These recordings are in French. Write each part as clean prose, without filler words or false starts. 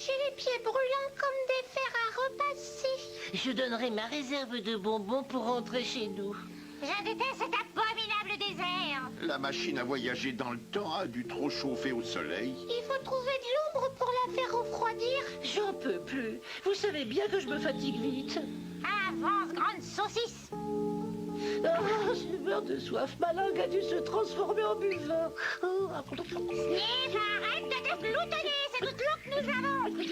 J'ai les pieds brûlants comme des fers à repasser. Je donnerai ma réserve de bonbons pour rentrer chez nous. Je déteste cet abominable désert. La machine à voyager dans le temps a dû trop chauffer au soleil. Il faut trouver de l'ombre pour la faire refroidir. J'en peux plus. Vous savez bien que je me fatigue vite. Avance, grande saucisse. Ah, je meurs de soif. Ma langue a dû se transformer en buvin. Sniff, arrête de te gloutonner. C'est toute l'eau que nous avons. Et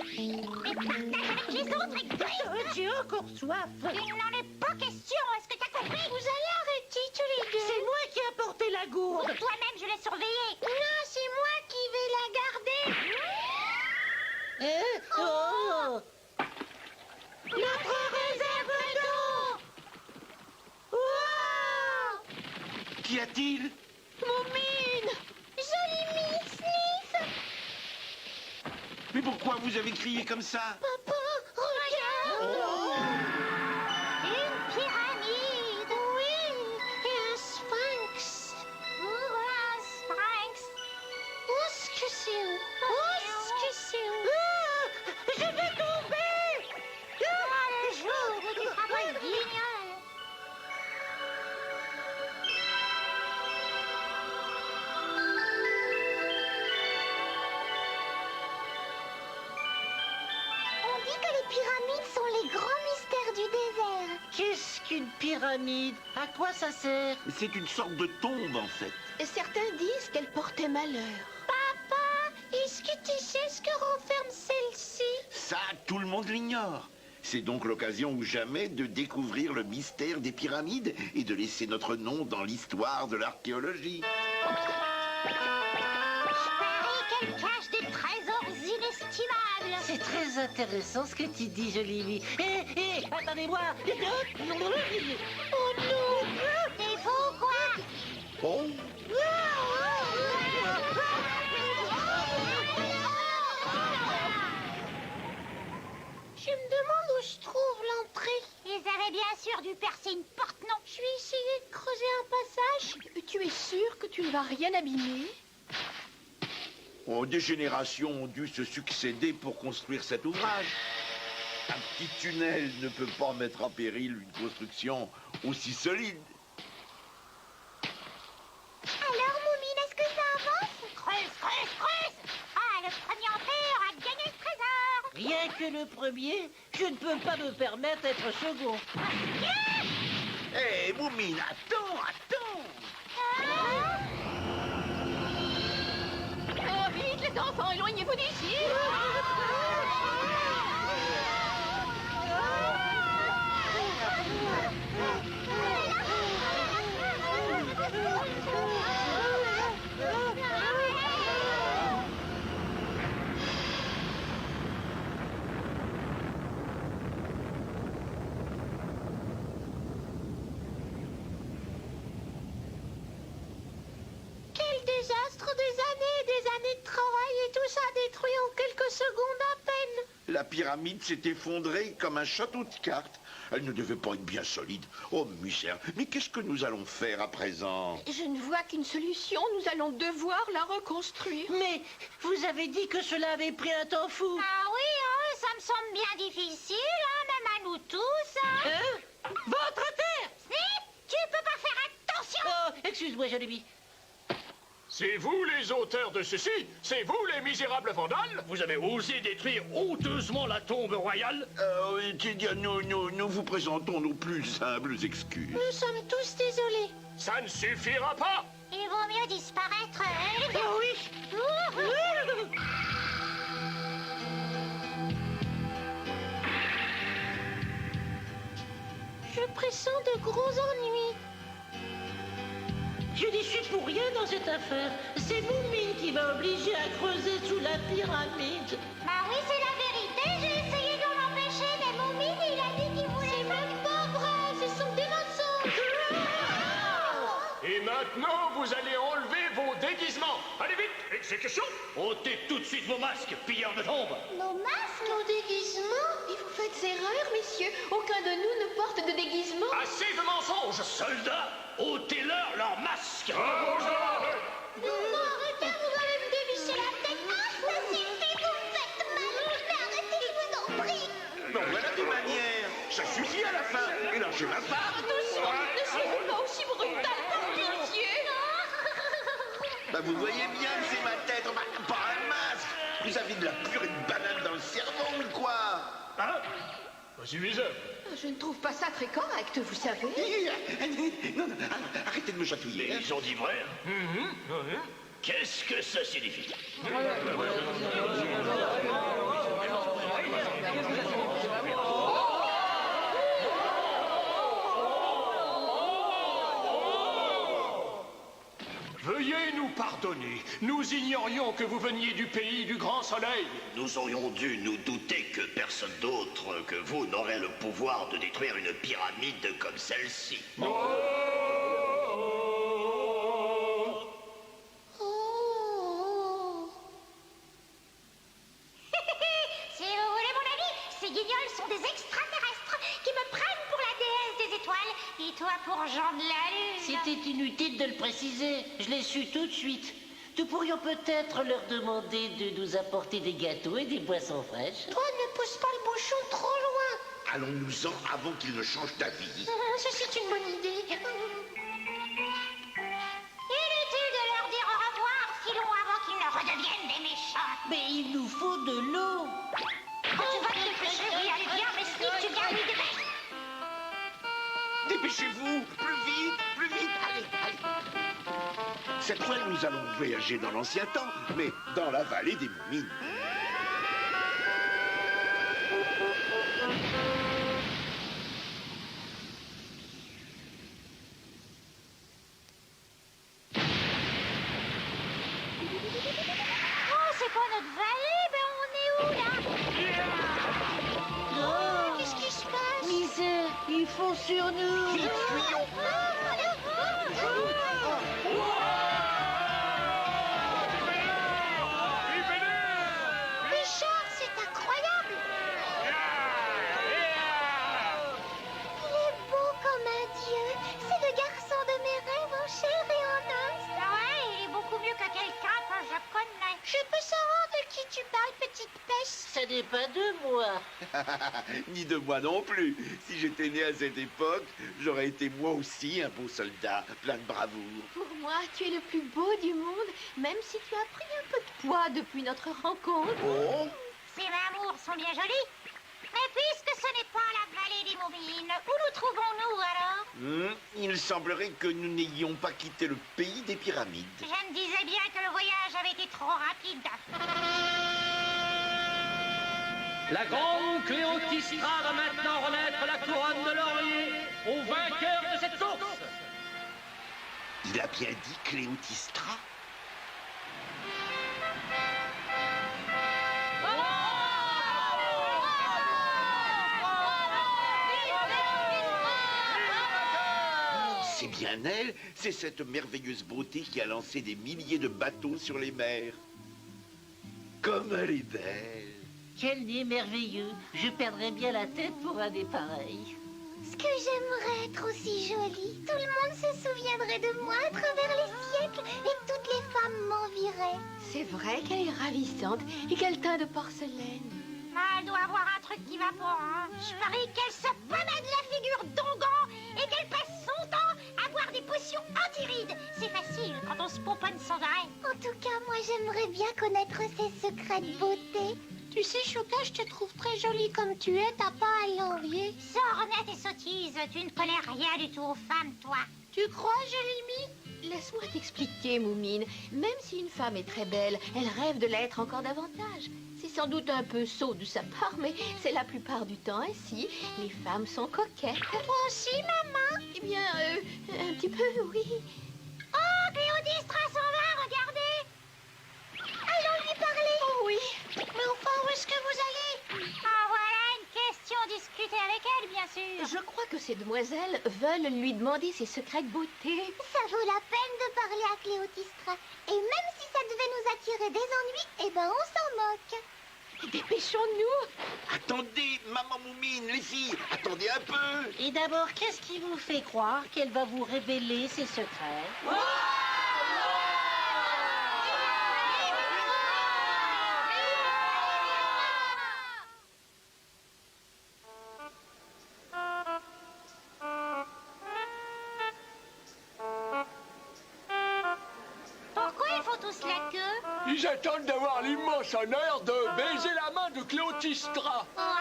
partage avec les autres et grise. J'ai encore soif. Il n'en est pas question. Est-ce que t'as compris? Vous allez arrêter tous les deux. C'est moi qui ai apporté la gourde. Toi-même, je l'ai surveillée. Non, c'est moi qui vais la garder. Hein? Oh! Notre réserve d'eau. Wow! Qu'y a-t-il? Moumine! Jolie mine Sniff! Mais pourquoi vous avez crié comme ça? Papa, regarde! Une pyramide! Oui! Et un sphinx! Un sphinx! Où est-ce que c'est où? Où est-ce que c'est où? Je vais tomber! Ah, le jour où tu seras pas le guignol! On dit que les pyramides sont les grands mystères du désert. Qu'est-ce qu'une pyramide? À quoi ça sert? C'est une sorte de tombe, en fait. Et certains disent qu'elle portait malheur. Papa, est-ce que tu sais ce que renferme celle-ci? Ça, tout le monde l'ignore. C'est donc l'occasion ou jamais de découvrir le mystère des pyramides et de laisser notre nom dans l'histoire de l'archéologie. Je parie qu'elle cache des trésors inestimables. C'est très intéressant ce que tu dis, jolie vie. Hé, attendez-moi! Oh non! C'est faux, quoi? Oh, Je me demande où je trouve l'entrée. Ils avaient bien sûr dû percer une porte, non? Je vais essayer de creuser un passage. Tu es sûr que tu ne vas rien abîmer? oh, des générations ont dû se succéder pour construire cet ouvrage. Un petit tunnel ne peut pas mettre en péril une construction aussi solide. Alors, Moumine, est-ce que ça avance? Creuse, creuse, creuse! Ah, le premier entré aura gagné le trésor! Rien que le premier, je ne peux pas me permettre d'être second. Hé, Moumine, attends! Oh, vite, les enfants, éloignez-vous d'ici! Quel désastre! Des années de travail et tout ça détruit en quelques secondes à peine! La pyramide s'est effondrée comme un château de cartes. Elle ne devait pas être bien solide. Oh, misère, mais qu'est-ce que nous allons faire à présent? Je ne vois qu'une solution, nous allons devoir la reconstruire. Mais vous avez dit que cela avait pris un temps fou. Ah oui, hein, ça me semble bien difficile, hein, même à nous tous, hein. Hein? Votre terre! Snip, tu peux pas faire attention! Oh, excuse-moi, jolie vie. C'est vous les auteurs de ceci? C'est vous les misérables vandales? Vous avez osé détruire honteusement la tombe royale? Oui, Tidia, nous vous présentons nos plus humbles excuses. Nous sommes tous désolés. Ça ne suffira pas! Il vaut mieux disparaître. Oh oui! Je pressens de gros ennuis. Je n'y suis pour rien dans cette affaire. C'est Moumine qui m'a obligé à creuser sous la pyramide. Bah oui, c'est la vérité. J'ai essayé de l'empêcher, mais Moumine, il a dit qu'il voulait... C'est même pas vrai, ce sont des mensonges. Et maintenant, vous allez enlever vos déguisements. Allez vite, exécution! Ôtez tout de suite vos masques, pilleurs de tombes! Nos masques, nos déguisements. Et vous faites erreur, messieurs. Aucun de nous ne porte de déguisement. Assez de mensonges! Soldats, ôtez-leur leurs masques! Non, arrêtez, vous allez me dévisser la tête. Ah, ça suffit, vous me faites mal. manger ma femme. Attention, ne soyez pas aussi brutal, par pitié. Bah, vous voyez bien que c'est ma tête, bah, pas un masque. Vous avez de la purée de banane dans le cerveau ou quoi? Hein? Pas suffisant. Je ne trouve pas ça très correct, vous savez. Non, non, arrêtez de me chatouiller. Ils ont dit vrai. Qu'est-ce que ça signifie? Veuillez nous pardonner. Nous ignorions que vous veniez du pays du grand soleil. Nous aurions dû nous douter que personne d'autre que vous n'aurait le pouvoir de détruire une pyramide comme celle-ci. Si vous voulez mon avis, ces guignols sont des extraterrestres qui me prennent pour la déesse des étoiles et toi pour Jean de la Lune. C'était inutile de le préciser. Je l'ai su tout de suite. Nous pourrions peut-être leur demander de nous apporter des gâteaux et des boissons fraîches. Toi, ne pousse pas le bouchon trop loin. Allons-nous-en avant qu'il ne change d'avis. Ceci est une bonne idée. Inutile de leur dire au revoir, filons avant qu'ils ne redeviennent des méchants. Mais il nous faut de l'eau. Tu vas te dépêcher, oui, allez, viens, mais Sniff, tu viens, lui, dépêche. Dépêchez-vous, plus vite, allez, allez. Cette fois, nous allons voyager dans l'ancien temps, mais dans la vallée des Moumines. Oh, c'est pas notre vallée, ben on est où, là? Qu'est-ce qui se passe? Misère, ils font sur nous. Vite, fuyons. Richard, c'est incroyable. Il est beau comme un dieu. C'est le garçon de mes rêves en chair et en os. Ouais, il est beaucoup mieux que quelqu'un que je connais. Je peux savoir de qui tu parles, petite pêche? Ça n'est pas de moi. Ni de moi non plus. Si j'étais né à cette époque, j'aurais été moi aussi un beau soldat, plein de bravoure. Pour moi, tu es le plus beau du monde, même si tu as pris un peu de poids depuis notre rencontre. Oh, Ces mamours sont bien jolies. Mais puisque ce n'est pas la vallée des Moumines, où nous trouvons-nous alors? il semblerait que nous n'ayons pas quitté le pays des pyramides. Je me disais bien que le voyage avait été trop rapide. La grande Cléotistra va maintenant remettre la couronne de laurier au vainqueur de cette course. Il a bien dit Cléotistra? C'est bien elle, c'est cette merveilleuse beauté qui a lancé des milliers de bateaux sur les mers. Comme elle est belle. Quel nez merveilleux. Je perdrais bien la tête pour un des pareils. Ce que j'aimerais être aussi jolie. Tout le monde se souviendrait de moi à travers les siècles et toutes les femmes m'envieraient. C'est vrai qu'elle est ravissante et qu'elle teint de porcelaine. Elle doit avoir un truc qui va pas, hein. Je parie qu'elle se pommade la figure d'ongan et qu'elle passe son temps à boire des potions anti-rides. C'est facile quand on se pomponne sans arrêt. En tout cas, moi j'aimerais bien connaître ses secrets de beauté. Tu sais, Choka, je te trouve très jolie comme tu es, t'as pas à l'envier. Sornette et sottise, tu ne connais rien du tout aux femmes, toi. Tu crois, Jolimi? Laisse-moi t'expliquer, Moumine. Même si une femme est très belle, elle rêve de l'être encore davantage. C'est sans doute un peu sot de sa part, mais c'est la plupart du temps ainsi. Les femmes sont coquettes. Toi aussi, maman? Eh bien, un petit peu, oui. Oh, Cléodistra s'en va, regardez. Allons lui parler. Oh oui. Mais enfin, où est-ce que vous allez? Ah, voilà une question discutée avec elle, bien sûr. Je crois que ces demoiselles veulent lui demander ses secrets de beauté. Ça vaut la peine de parler à Cléodistra. Et même si ça devait nous attirer des ennuis, eh ben on s'en moque. Dépêchons-nous. Attendez, maman Moumine, les filles, attendez un peu. Et d'abord, qu'est-ce qui vous fait croire qu'elle va vous révéler ses secrets? Ils attendent d'avoir l'immense honneur de baiser la main de Cléotistra. Ouah,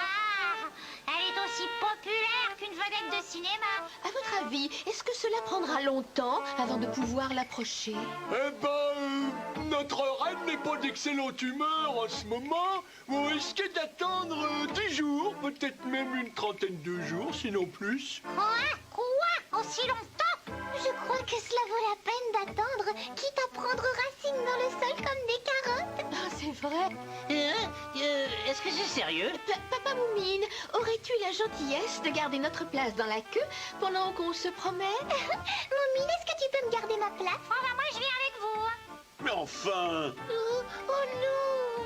elle est aussi populaire qu'une vedette de cinéma. À votre avis, est-ce que cela prendra longtemps avant de pouvoir l'approcher? Eh ben, notre reine n'est pas d'excellente humeur en ce moment. Vous risquez d'attendre 10 jours, peut-être même une trentaine de jours, sinon plus. Quoi? Aussi longtemps? Je crois que cela vaut la peine d'attendre, quitte à prendre racine dans le sol comme des carottes. Ah, c'est vrai. Est-ce que c'est sérieux? Papa Moumine, aurais-tu la gentillesse de garder notre place dans la queue pendant qu'on se promène? Moumine, est-ce que tu peux me garder ma place? Oh, bah moi je viens avec vous. Mais enfin, Oh non!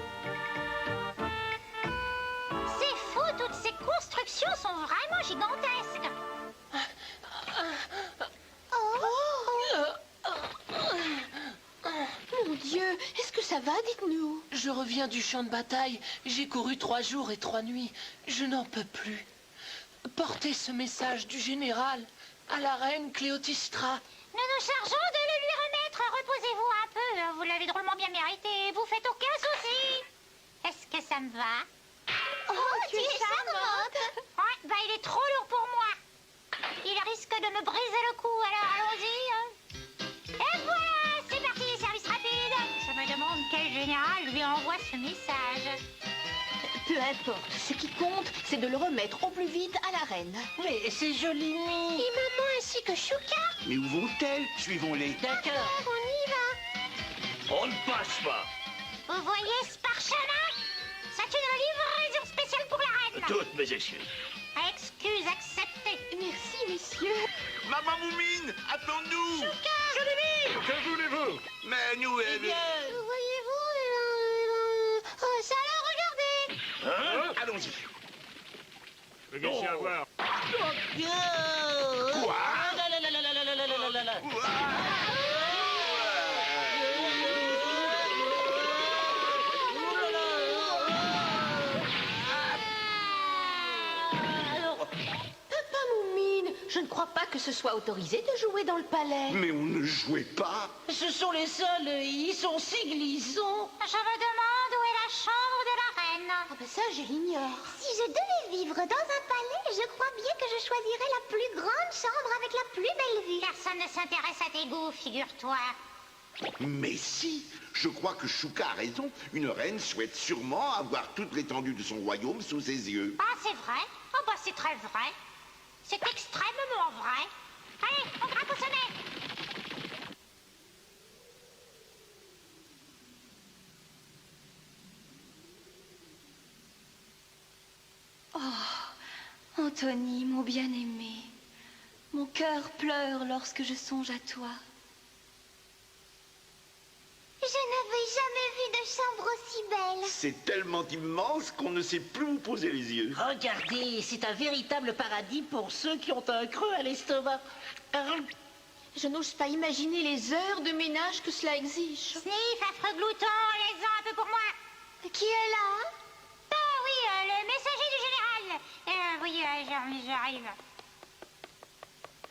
C'est fou, toutes ces constructions sont vraiment gigantesques. Mon Dieu, est-ce que ça va? Dites-nous. Je reviens du champ de bataille. J'ai couru 3 jours et 3 nuits. Je n'en peux plus. Portez ce message du général à la reine Cléotistra. Nous nous chargeons de le lui remettre. Reposez-vous un peu. Vous l'avez drôlement bien mérité. Vous faites aucun souci. Est-ce que ça me va? Oh, tu es charmante. Ouais, bah il est trop lourd pour moi. Il risque de me briser le cou, alors allons-y. Et voilà, c'est parti, service rapide. Je me demande quel général lui envoie ce message. Peu importe, ce qui compte, c'est de le remettre au plus vite à la reine. Mais c'est joli. Et maman ainsi que Chouka. mais où vont-elles? Suivons-les. D'accord. On y va. On ne passe pas. Vous voyez ce parchemin? C'est une livraison spéciale pour la reine. Toutes mes excuses. Excuse acceptée. Merci, messieurs. Maman Moumine, attends-nous. Que voulez-vous? Mais nous, Voyez-vous, ça alors, regardez. Hein? allons-y. Qu'est-ce qu'il y a à voir? Quoi? Ah, là, là, là, là, là, là, là, là, là, là. Papa Moumine, je ne crois pas que ce soit autorisé de jouer dans le palais. Mais on ne jouait pas. Ce sont les sols, ils sont si glissants. Je me demande où est la chambre de la reine. Ah ben ça, je l'ignore. Si je devais vivre dans un palais, je crois bien que je choisirais la plus grande chambre avec la plus belle vue. Personne ne s'intéresse à tes goûts, figure-toi. Mais si, je crois que Chouka a raison. Une reine souhaite sûrement avoir toute l'étendue de son royaume sous ses yeux. Ah, c'est vrai? Oh, bah, c'est très vrai. C'est extrêmement vrai. Allez, on gratte au sommet. Anthony, mon bien-aimé, mon cœur pleure lorsque je songe à toi. Je n'avais jamais vu de chambre aussi belle. C'est tellement immense qu'on ne sait plus où poser les yeux. Regardez, c'est un véritable paradis pour ceux qui ont un creux à l'estomac. Je n'ose pas imaginer les heures de ménage que cela exige. Sniff, affreux glouton, laisse-en un peu pour moi. Qui est là? Ah oui, le messager du général. Oui, j'arrive.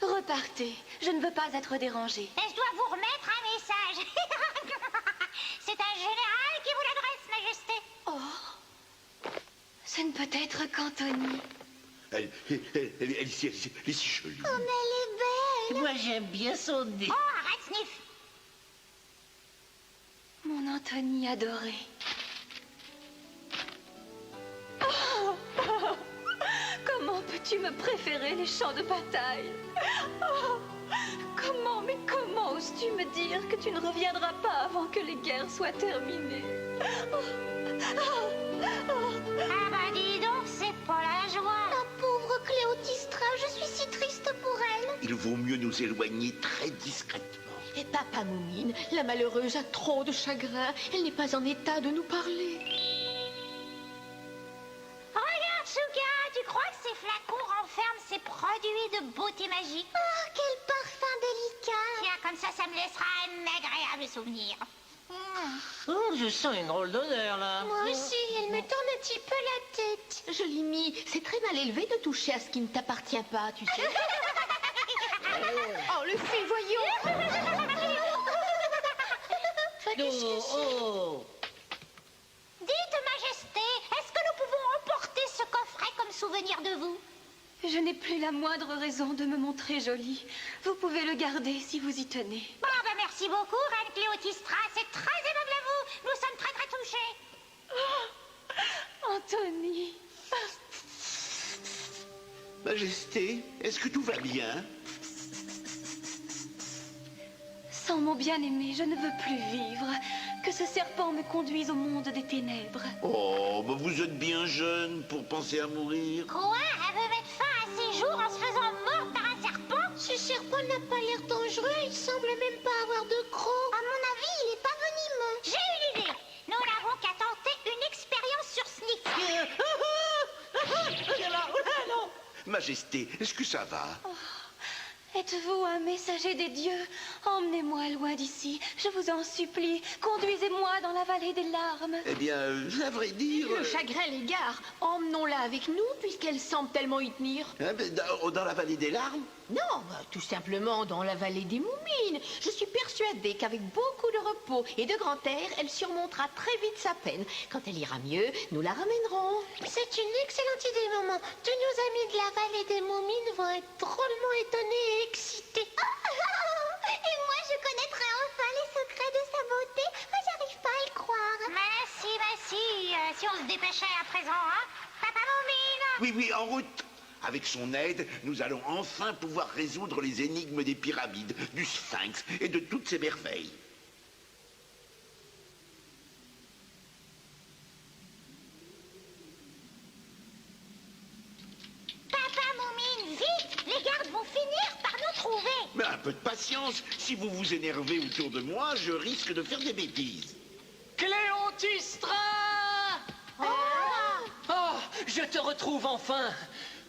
Repartez, je ne veux pas être dérangée. Et je dois vous remettre un message. C'est un général qui vous l'adresse, Majesté. Oh, ce ne peut être qu'Anthony. Elle est si jolie. Comme elle est belle. Moi, j'aime bien son nez. Oh, arrête, Sniff. Mon Anthony adoré. Comment peux-tu me préférer les champs de bataille? Oh, mais comment oses-tu me dire que tu ne reviendras pas avant que les guerres soient terminées? Ah bah dis donc, c'est pas la joie. La pauvre Cléotistra, je suis si triste pour elle. Il vaut mieux nous éloigner très discrètement. Et Papa Moumine, la malheureuse a trop de chagrin. Elle n'est pas en état de nous parler. Regarde, Chouka, tu crois que ces flacons renferment ces produits de beauté magique? Oh, quel parfum délicat. Tiens, comme ça me laissera un agréable souvenir. Oh, je sens une drôle d'odeur, là. Moi aussi, elle me tourne un petit peu la tête. Joli Mie, c'est très mal élevé de toucher à ce qui ne t'appartient pas, tu sais. Oh, le fil, voyons. qu'est-ce que c'est? Oh. Dites, Majesté, est-ce que nous pouvons emporter ce coffret comme souvenir de vous? Je n'ai plus la moindre raison de me montrer jolie. Vous pouvez le garder si vous y tenez. Bon, ben merci beaucoup, Reine Cléotistra. C'est très aimable à vous. Nous sommes très touchés. Anthony. Majesté, est-ce que tout va bien? Sans mon bien-aimé, je ne veux plus vivre. Que ce serpent me conduise au monde des ténèbres. Oh, bah vous êtes bien jeune pour penser à mourir. Quoi? Elle veut mettre fin à ses jours en se faisant mordre par un serpent? Ce serpent n'a pas l'air dangereux. Il semble même pas avoir de crocs. À mon avis, il est pas venimeux. J'ai une idée. Nous n'avons qu'à tenter une expérience sur Sniff. Majesté, est-ce que ça va? Êtes-vous un messager des dieux? Emmenez-moi loin d'ici, je vous en supplie. Conduisez-moi dans la vallée des larmes. Eh bien, à vrai dire... Le chagrin l'égare. Emmenons-la avec nous, puisqu'elle semble tellement y tenir. Dans la vallée des larmes? Non, tout simplement dans la vallée des Moumines. Je suis persuadée qu'avec beaucoup de repos et de grand air, elle surmontera très vite sa peine. Quand elle ira mieux, nous la ramènerons. C'est une excellente idée, maman. Tous nos amis de la vallée des Moumines vont être drôlement étonnés et excités. Et moi, je connaîtrai enfin les secrets de sa beauté. J'arrive pas à y croire. Mais si on se dépêchait à présent, hein? Papa Moumine! Oui, en route. Avec son aide, nous allons enfin pouvoir résoudre les énigmes des pyramides, du Sphinx et de toutes ces merveilles. Papa Moumine, vite! Les gardes vont finir par nous trouver. Mais un peu de patience. Si vous vous énervez autour de moi, je risque de faire des bêtises. Cléotistra! Oh! Oh, je te retrouve enfin.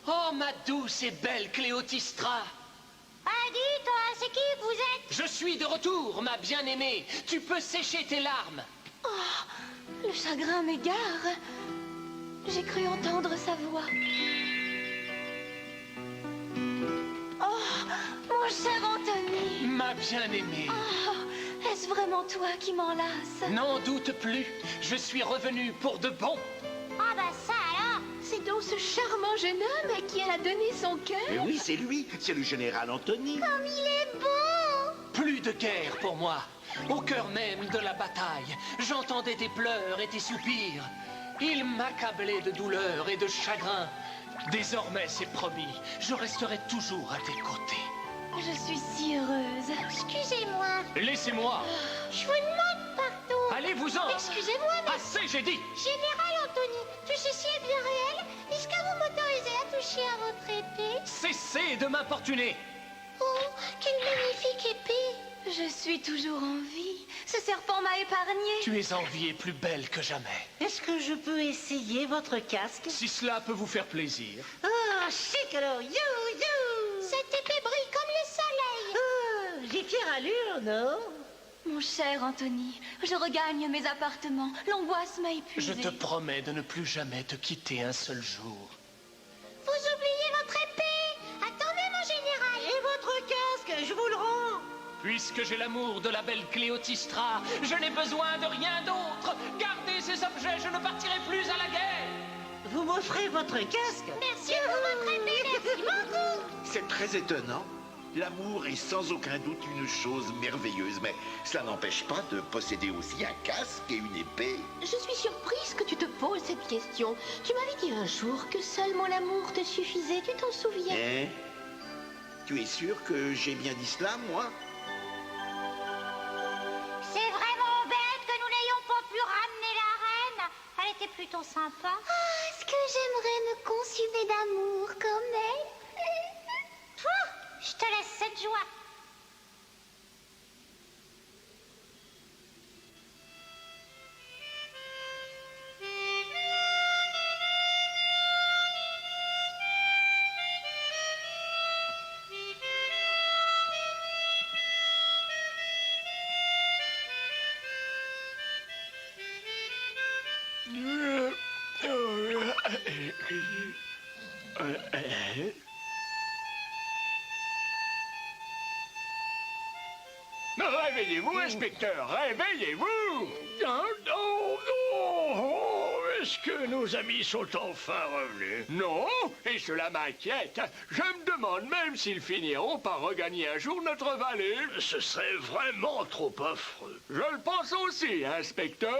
Oh, ma douce et belle Cléotistra. Ah, dites, c'est qui vous êtes? Je suis de retour, ma bien-aimée. Tu peux sécher tes larmes. Le chagrin m'égare. J'ai cru entendre sa voix. Oh, mon cher Anthony. Ma bien-aimée. Oh, est-ce vraiment toi qui m'enlace? N'en doute plus. Je suis revenu pour de bon. Ah, bah ça alors! C'est donc ce charmant jeune homme à qui elle a donné son cœur. Et oui, c'est lui, c'est le général Anthony. Comme il est beau! Plus de guerre pour moi. Au cœur même de la bataille, j'entendais tes pleurs et tes soupirs. Il m'accablait de douleur et de chagrin. Désormais, c'est promis, je resterai toujours à tes côtés. Je suis si heureuse. Excusez-moi, Laissez-moi. je vous demande pardon. Allez-vous-en. Excusez-moi, mais Assez, j'ai dit. Général Anthony, tout ceci est bien réel? Est-ce que vous m'autorisez à toucher à votre épée? Cessez de m'importuner. Oh, quelle magnifique épée! Je suis toujours en vie. Ce serpent m'a épargnée. Tu es en vie et plus belle que jamais. Est-ce que je peux essayer votre casque? Si cela peut vous faire plaisir. Ah, chic alors, you! Cette épée brille comme le soleil! Ah, j'ai fière allure, non? Mon cher Anthony, je regagne mes appartements. L'angoisse m'a épuisée. Je te promets de ne plus jamais te quitter un seul jour. Vous oubliez votre épée! Attendez, mon général! Et votre casque, je vous le rends! Puisque j'ai l'amour de la belle Cléotistra, je n'ai besoin de rien d'autre. Gardez ces objets, je ne partirai plus à la guerre. Vous m'offrez votre casque? Merci pour votre épée, merci beaucoup! C'est très étonnant. L'amour est sans aucun doute une chose merveilleuse, mais cela n'empêche pas de posséder aussi un casque et une épée. Je suis surprise que tu te poses cette question. Tu m'avais dit un jour que seul mon amour te suffisait, tu t'en souviens? Hein? Tu es sûr que j'ai bien dit cela, moi? C'est vraiment bête que nous n'ayons pas pu ramener la reine. Elle était plutôt sympa. Ah, est-ce que j'aimerais me consumer d'amour comme elle? Je te laisse cette joie. Réveillez-vous, inspecteur, réveillez-vous! Non, non, non! Est-ce que nos amis sont enfin revenus? Non, et cela m'inquiète. Je me demande même s'ils finiront par regagner un jour notre vallée. Ce serait vraiment trop affreux. Je le pense aussi, inspecteur.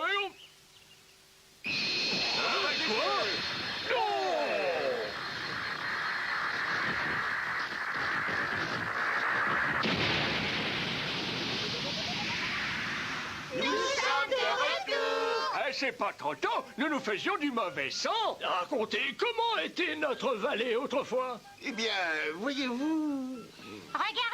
C'est pas trop tôt, nous nous faisions du mauvais sang. Racontez comment était notre vallée autrefois. Eh bien, voyez-vous... Regardez